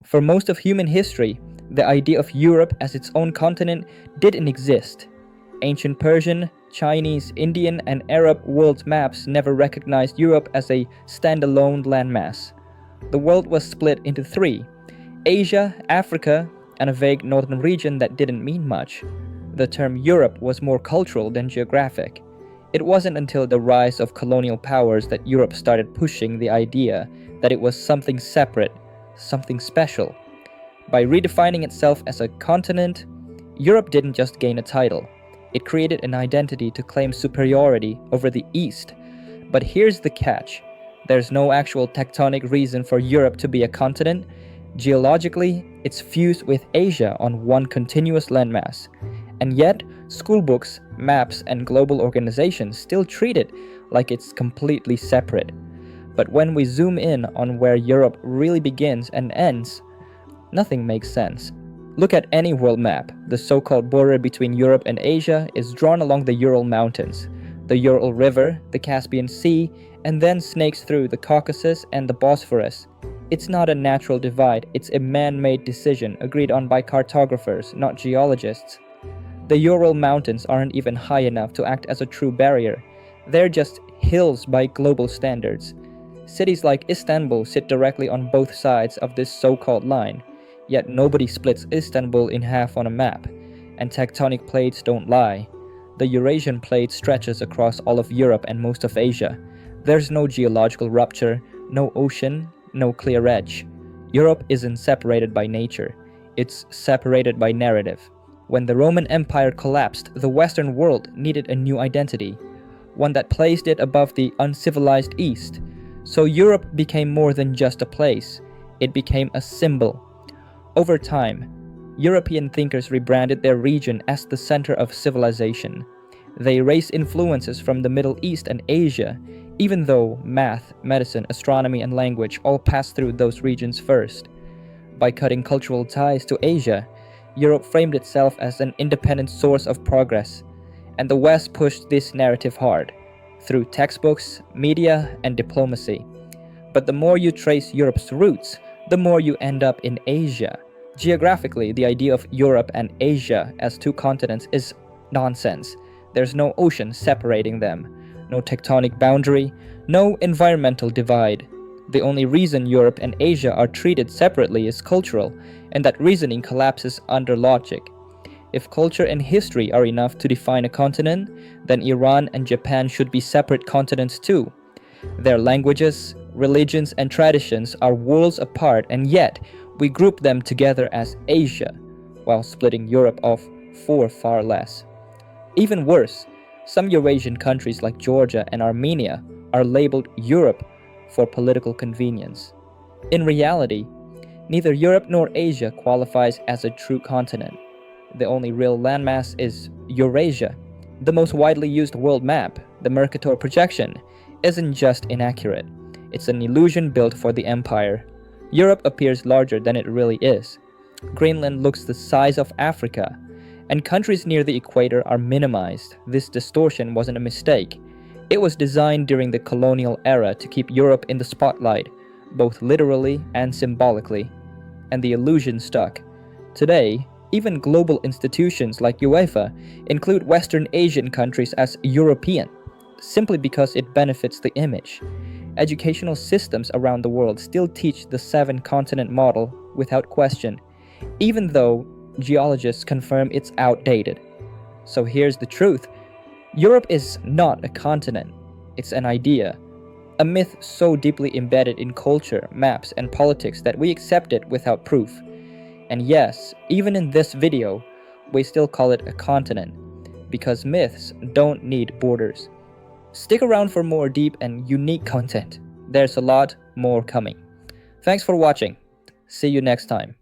For most of human history, the idea of Europe as its own continent didn't exist. Ancient Persian, Chinese, Indian, and Arab world maps never recognized Europe as a standalone landmass. The world was split into three: Asia, Africa, and a vague northern region that didn't mean much. The term Europe was more cultural than geographic. It wasn't until the rise of colonial powers that Europe started pushing the idea that it was something separate, something special. By redefining itself as a continent, Europe didn't just gain a title, it created an identity to claim superiority over the East. But here's the catch: there's no actual tectonic reason for Europe to be a continent. Geologically, it's fused with Asia on one continuous landmass. And yet, schoolbooks, maps, and global organizations still treat it like it's completely separate. But when we zoom in on where Europe really begins and ends, nothing makes sense. Look at any world map. The so-called border between Europe and Asia is drawn along the Ural Mountains, the Ural River, the Caspian Sea, and then snakes through the Caucasus and the Bosphorus. It's not a natural divide, it's a man-made decision agreed on by cartographers, not geologists. The Ural Mountains aren't even high enough to act as a true barrier. They're just hills by global standards. Cities like Istanbul sit directly on both sides of this so-called line, yet nobody splits Istanbul in half on a map. And tectonic plates don't lie. The Eurasian plate stretches across all of Europe and most of Asia. There's no geological rupture, no ocean, no clear edge. Europe isn't separated by nature. It's separated by narrative. When the Roman Empire collapsed, the Western world needed a new identity, one that placed it above the uncivilized East. So Europe became more than just a place. It became a symbol. Over time, European thinkers rebranded their region as the center of civilization. They erased influences from the Middle East and Asia, even though math, medicine, astronomy, and language all passed through those regions first. By cutting cultural ties to Asia, Europe framed itself as an independent source of progress, and the West pushed this narrative hard, through textbooks, media, and diplomacy. But the more you trace Europe's roots, the more you end up in Asia. Geographically, the idea of Europe and Asia as two continents is nonsense. There's no ocean separating them, no tectonic boundary, no environmental divide. The only reason Europe and Asia are treated separately is cultural, and that reasoning collapses under logic. If culture and history are enough to define a continent, then Iran and Japan should be separate continents too. Their languages, religions, and traditions are worlds apart, and yet we group them together as Asia, while splitting Europe off for far less. Even worse, some Eurasian countries like Georgia and Armenia are labeled Europe for political convenience. In reality, neither Europe nor Asia qualifies as a true continent. The only real landmass is Eurasia. The most widely used world map, the Mercator projection, isn't just inaccurate. It's an illusion built for the empire. Europe appears larger than it really is. Greenland looks the size of Africa, and countries near the equator are minimized. This distortion wasn't a mistake. It was designed during the colonial era to keep Europe in the spotlight, both literally and symbolically, and the illusion stuck. Today, even global institutions like UEFA include Western Asian countries as European, simply because it benefits the image. Educational systems around the world still teach the seven-continent model without question, even though geologists confirm it's outdated. So here's the truth. Europe is not a continent, it's an idea. A myth so deeply embedded in culture, maps, and politics that we accept it without proof. And yes, even in this video, we still call it a continent, because myths don't need borders. Stick around for more deep and unique content. There's a lot more coming. Thanks for watching. See you next time.